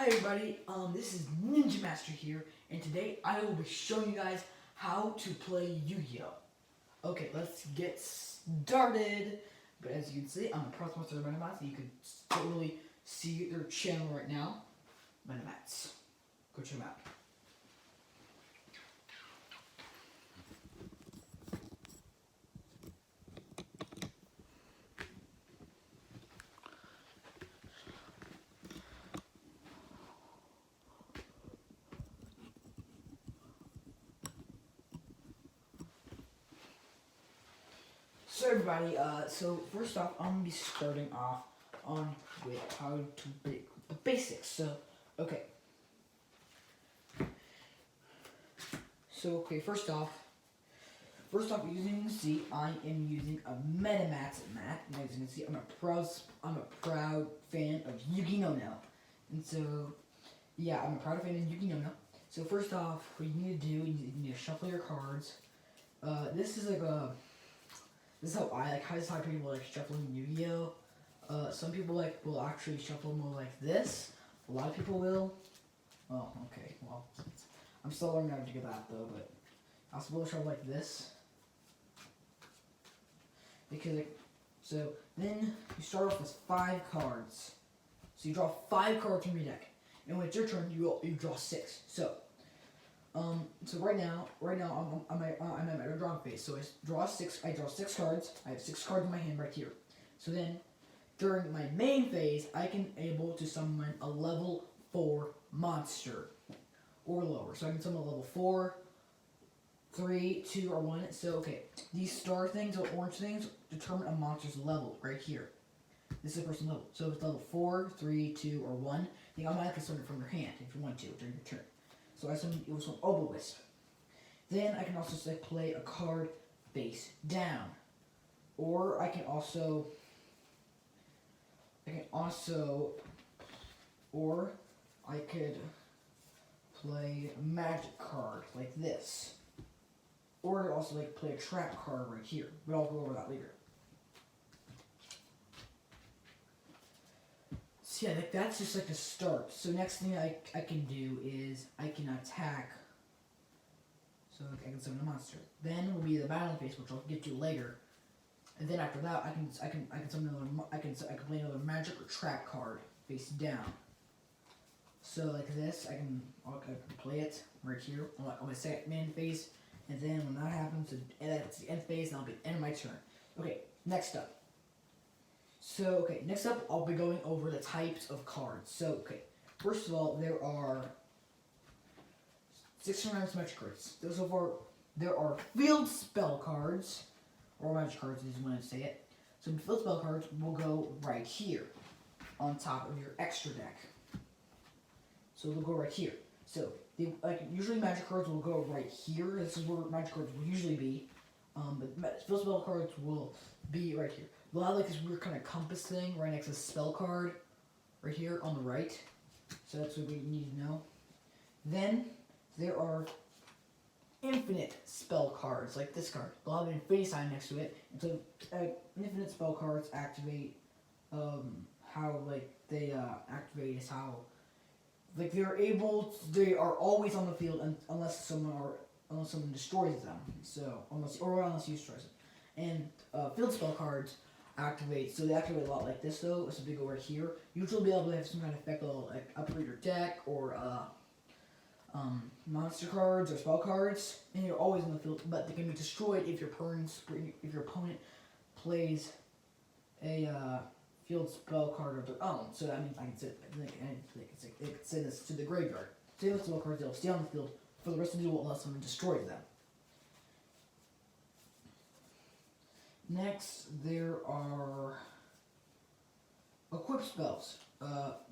Hi everybody, this is Ninja Master here, and today I will be showing you guys how to play Yu-Gi-Oh! Okay, let's get started. But as you can see, I'm a pro sponsor of Metamats, and you can totally see their channel right now. Metamats. Go check them out. So everybody, so first off, I'm gonna be starting off on with how to make the basics. So, okay. First off, as you can see, I am using a Metamats mat. And as you can see, I'm a proud fan of Yugioh now. And so, yeah, I'm a proud fan of Yugioh now. So first off, what you need to do, you need to shuffle your cards. This is how people like shuffling Yu-Gi-Oh. Some people will actually shuffle more like this. A lot of people will. Oh, okay. Well, I'm still learning how to do that though. But I'm supposed to shuffle like this because so then you start off with 5 cards. So you draw 5 cards from your deck, and when it's your turn, you draw 6. So right now I'm at my drawing phase. So I draw 6 cards. I have 6 cards in my hand right here. So then, during my main phase, I can able to summon a level 4 monster or lower. So I can summon a level 4, 3, 2, or 1. So okay, these star things or orange things determine a monster's level right here. This is a person level. So if it's level 4, 3, 2, or 1, you can automatically summon it from your hand if you want to during your turn. So I summon it was an Obelisk. Then I can also play a card face down. Or I could play a magic card like this. Or also play a trap card right here. But I'll go over that later. So yeah, that's just the start. So next thing I can do is I can attack. So I can summon a monster. Then will be the battle phase, which I'll get to later. And then after that, I can summon another. I can play another magic or trap card face down. So like this, I can play it right here on my second main phase. And then when that happens, that's the end phase, and I'll be at the end of my turn. Okay, next up. So, next up, I'll be going over the types of cards. So, first of all, there are 6 rounds of magic cards. There are field spell cards, or magic cards, as you want to say it. So, field spell cards will go right here, on top of your extra deck. So, they'll go right here. So, usually magic cards will go right here. This is where magic cards will usually be. But field spell cards will be right here. We'll have this weird kind of compass thing right next to the spell card, right here on the right. So that's what we need to know. Then there are infinite spell cards, like this card. They'll have an infinity sign next to it. And so infinite spell cards activate. How they activate is how they are always on the field unless someone destroys them. So unless you destroy them. And field spell cards activate, so they activate a lot like this though, so they go right here. Usually be able to have some kind of effect that'll upgrade your deck, or monster cards or spell cards, and you're always in the field, but they can be destroyed if your opponent plays a field spell card of their own. So that means I can send this to the graveyard. Save the spell cards, they'll stay on the field for the rest of the duel unless someone destroys them. Next, there are equip spells.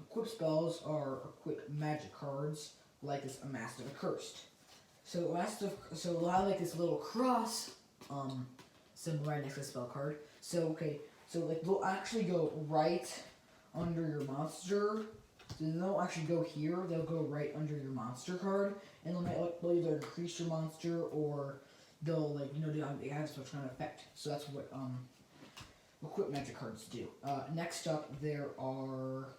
Equip spells are equip magic cards, like this A Master of Cursed. So we'll have this little cross symbol right next to the spell card. So they'll actually go right under your monster. So they don't actually go here. They'll go right under your monster card, and they'll either increase your monster or they'll they have such kind of effect. So that's what equip magic cards do. Next up, there are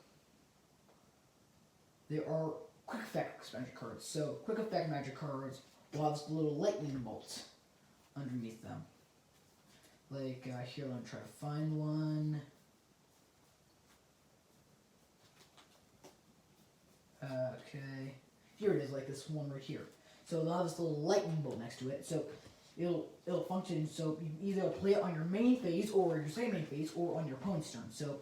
there are quick effect magic cards. So quick effect magic cards will have this little lightning bolt underneath them. Like here, let me try to find one. Okay, here it is, like this one right here. So it'll have this little lightning bolt next to it. So it'll function. So you either play it on your main phase or your second main phase or on your opponent's turn. So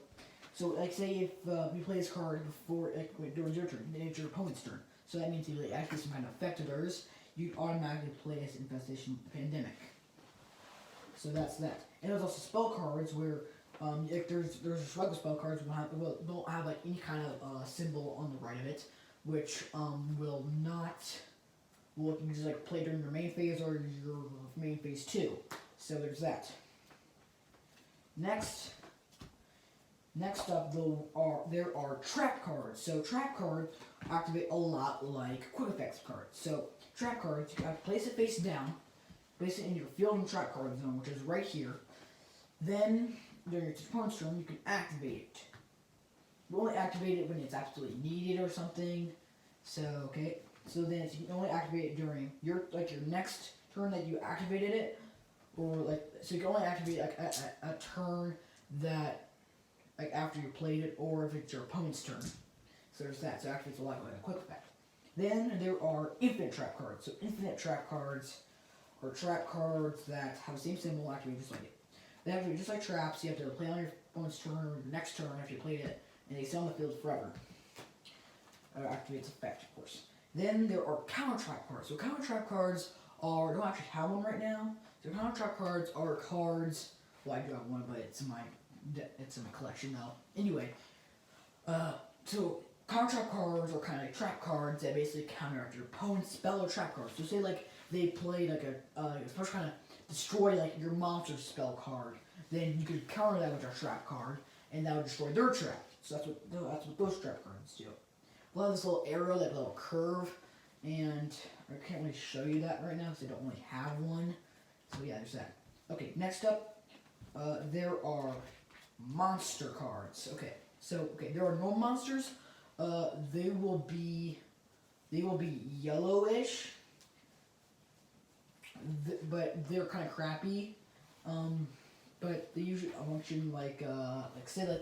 like say if you play this card before during your turn, then it's your opponent's turn. So that means if you activate some kind of effect of theirs, you automatically play as Infestation Pandemic. So that's that. And there's also spell cards where if there's regular spell cards don't have like any kind of symbol on the right of it, which will you can just like play during your main phase or your main phase 2. So there's that. Next up though there are trap cards. So trap cards activate a lot like quick effects cards. So trap cards, you have to place it face down, place it in your field and trap card zone, which is right here. Then during your opponent's turn, you can activate it. You only activate it when it's absolutely needed or something. So okay. So then you can only activate it during your next turn that you activated it, or so you can only activate a turn that after you played it, or if it's your opponent's turn. So there's that. So actually it's a lot like a quick effect. Then there are infinite trap cards. So infinite trap cards are trap cards that have the same symbol, activate just like it. They activate just like traps. You have to play on your opponent's turn or your next turn after you played it, and they stay on the field forever. Activates effect, of course. Then there are counter trap cards. So counter trap cards don't actually have one right now. So counter trap cards are cards. Well, I do have one, but it's in my collection now. Anyway, so counter trap cards are kind of like trap cards that basically counteract your opponent's spell or trap cards. So say they played a first kind of destroy your monster spell card, then you could counter that with a trap card, and that would destroy their trap. So that's what those trap cards do. We'll have this little arrow, that little curve, and I can't really show you that right now because I don't really have one. So yeah, there's that. Okay, next up, there are monster cards. Okay, there are no monsters. They will be yellowish, but they're kind of crappy. But they usually function like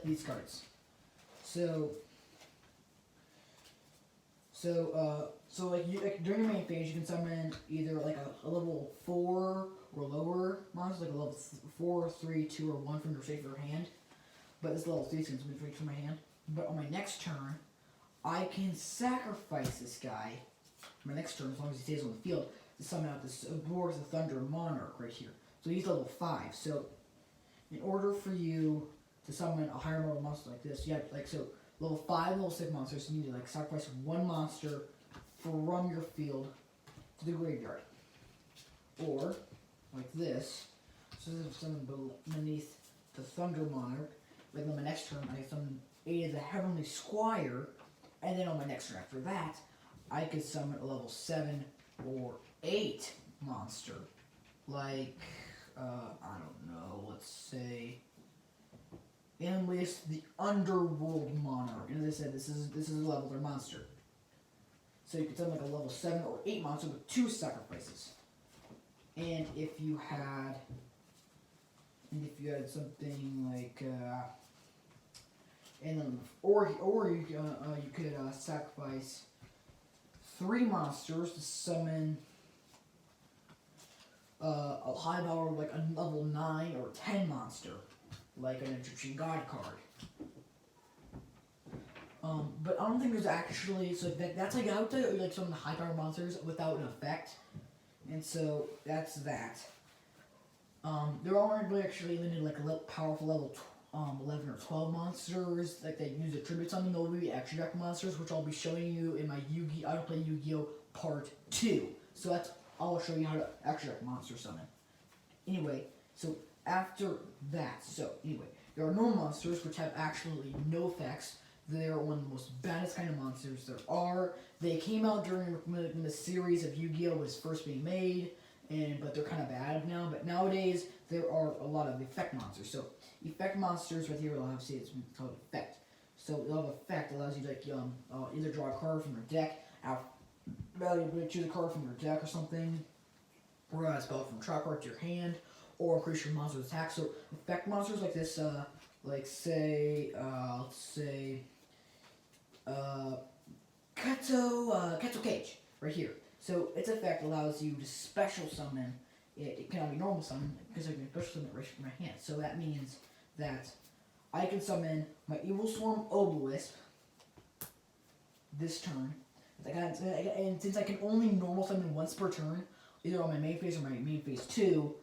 these cards. So during your main phase, you can summon either a level 4 or lower monster, like a level 4, 3, 2, or 1 from your safe or hand. But this level 3 is going to be free from my hand. But on my next turn, I can sacrifice this guy. My next turn, as long as he stays on the field, to summon out this Boar's the Thunder Monarch right here. So he's level 5. So in order for you to summon a higher level monster like this, you have level 5, level 6 monsters, you need to sacrifice one monster from your field to the graveyard. Or, like this, so this is summon beneath the Thunder Monarch. Like on my next turn, I summon 8 of the Heavenly Squire, and then on my next turn after that, I could summon a level 7 or 8 monster. I don't know, let's say Enlist the Underworld Monarch. And as I said, this is a level 3 monster. So you can summon a level 7 or 8 monster with 2 sacrifices. And if you had something like you could sacrifice 3 monsters to summon a high power a level 9 or 10 monster, like an Egyptian God card. But I don't think there's actually that's out there some of the high power monsters without an effect, and so that's that. There aren't really actually limited powerful level 11 or 12 monsters that use attributes on them. They'll be extra deck monsters, which I'll be showing you in my Yu-Gi-Oh! I don't play Yu-Gi-Oh! Part 2. So I'll show you how to extra deck monster summon. Anyway, so after that, there are no monsters which have absolutely no effects. They're one of the most baddest kind of monsters there are. They came out during when the series of Yu-Gi-Oh! Was first being made, but they're kind of bad now. But nowadays, there are a lot of effect monsters. So effect monsters right here, obviously it's called effect. So it'll have an effect that allows you to either draw a card from your deck, choose a card from your deck or something, or a spell from trap card to your hand, or increase your monster's attack. So effect monsters like this, let's say Keto Cage right here. So its effect allows you to special summon. It cannot be normal summon because I can special summon it right from my hand. So that means that I can summon my Evil Swarm Obelisk this turn. And since I can only normal summon once per turn, either on my main phase or my main phase 2,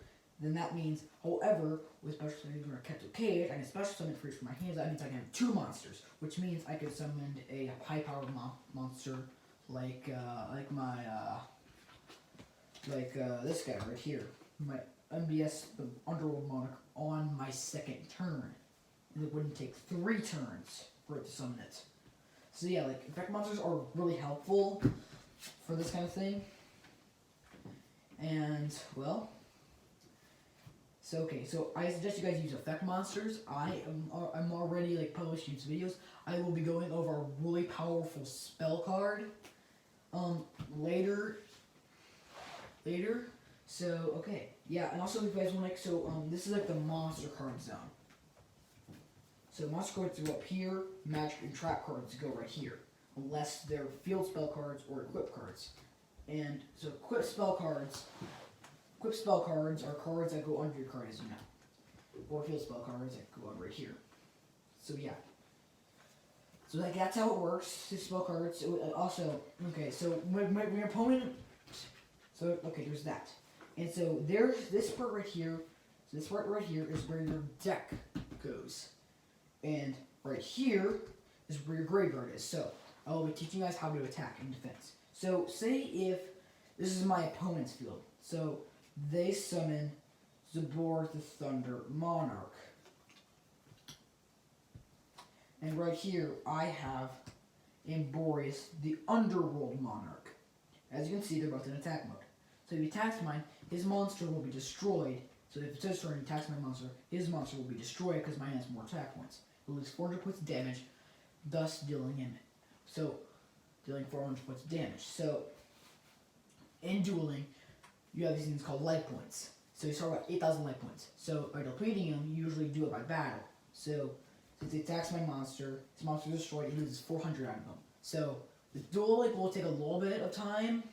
then that means, however, with special summon or Keto Cage, I can special summon it from my hands. That means I can have 2 monsters, which means I could summon a high-powered monster like this guy right here, my MBS, the Underworld Monarch, on my second turn, and it wouldn't take 3 turns for it to summon it. So yeah, like effect monsters are really helpful for this kind of thing. And well, so I suggest you guys use effect monsters. I'm already like publishing these videos. I will be going over a really powerful spell card later. So okay, yeah, and also if you guys want this is like the monster card zone. So monster cards go up here, magic and trap cards go right here, unless they're field spell cards or equip cards. And so equip spell cards are cards that go under your card, as you know, or field spell cards that go on right here. So yeah. So that's how it works. These spell cards. Also, okay. So when your opponent. So okay, there's that, and so there's this part right here. So this part right here is where your deck goes, and right here is where your graveyard is. So I will be teaching you guys how to attack and defense. So say if this is my opponent's field, so they summon Zabor the Thunder Monarch, and right here I have Amborius the Underworld Monarch. As you can see, they're both in attack mode. So if he attacks mine, his monster will be destroyed. So if it's his turn and attacks my monster, his monster will be destroyed because mine has more attack points. He'll lose 400 points of damage, thus dealing 400 points of damage. So in dueling, you have these things called life points. So you start with 8,000 life points. So by depleting him, you usually do it by battle. So since he attacks my monster, his monster is destroyed, he loses 400 out of them. So the duel will take a little bit of time,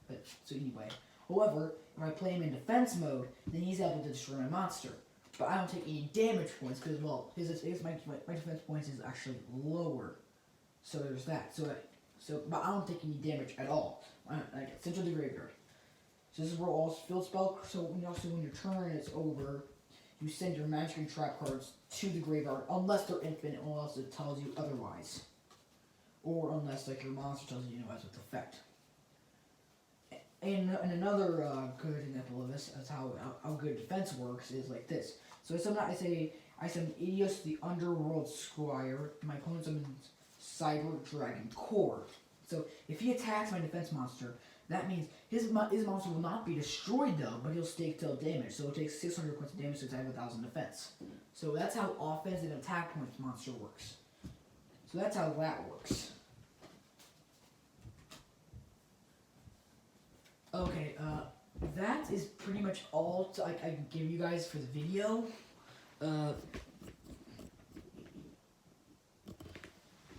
but so anyway. However, if I play him in defense mode, then he's able to destroy my monster. But I don't take any damage points because, well, my defense points is actually lower. So there's that. But I don't take any damage at all. I get sent to the graveyard. So this is where all field spell. So when your turn is over, you send your magic and trap cards to the graveyard unless they're infinite, or else it tells you otherwise. Or unless like your monster tells you, as with effect. And another good example of this is how good defense works is like this. So I summon Yugioh the Underworld Squire. My opponent summons Cyber Dragon Core. So if he attacks my defense monster, that means his monster will not be destroyed though, but he'll take still damage. So it takes 600 points of damage to attack 1,000 defense. So that's how offense and attack points monster works. So that's how that works. Okay, that is pretty much all I can give you guys for the video.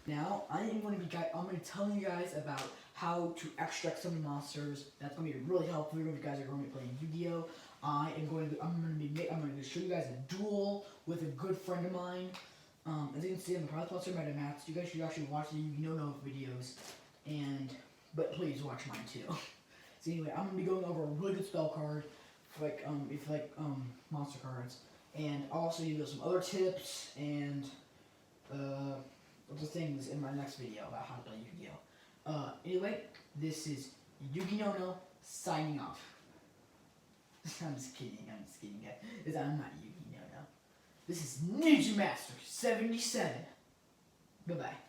Now I'm going to tell you guys about how to extract some monsters. That's going to be really helpful if you guys are going to be playing Yu-Gi-Oh. I'm going to show you guys a duel with a good friend of mine. As you can see, I'm the proud sponsor of MetaMats. You guys should actually watch the Yu-Gi-Oh videos, but please watch mine too. So anyway, I'm gonna be going over a really good spell card, monster cards, and I'll also give you some other tips and other things in my next video about how to play Yu-Gi-Oh. Anyway, this is Yugioh signing off. I'm just kidding, guys. I'm not Yugioh. This is Ninja Master 77. Bye bye.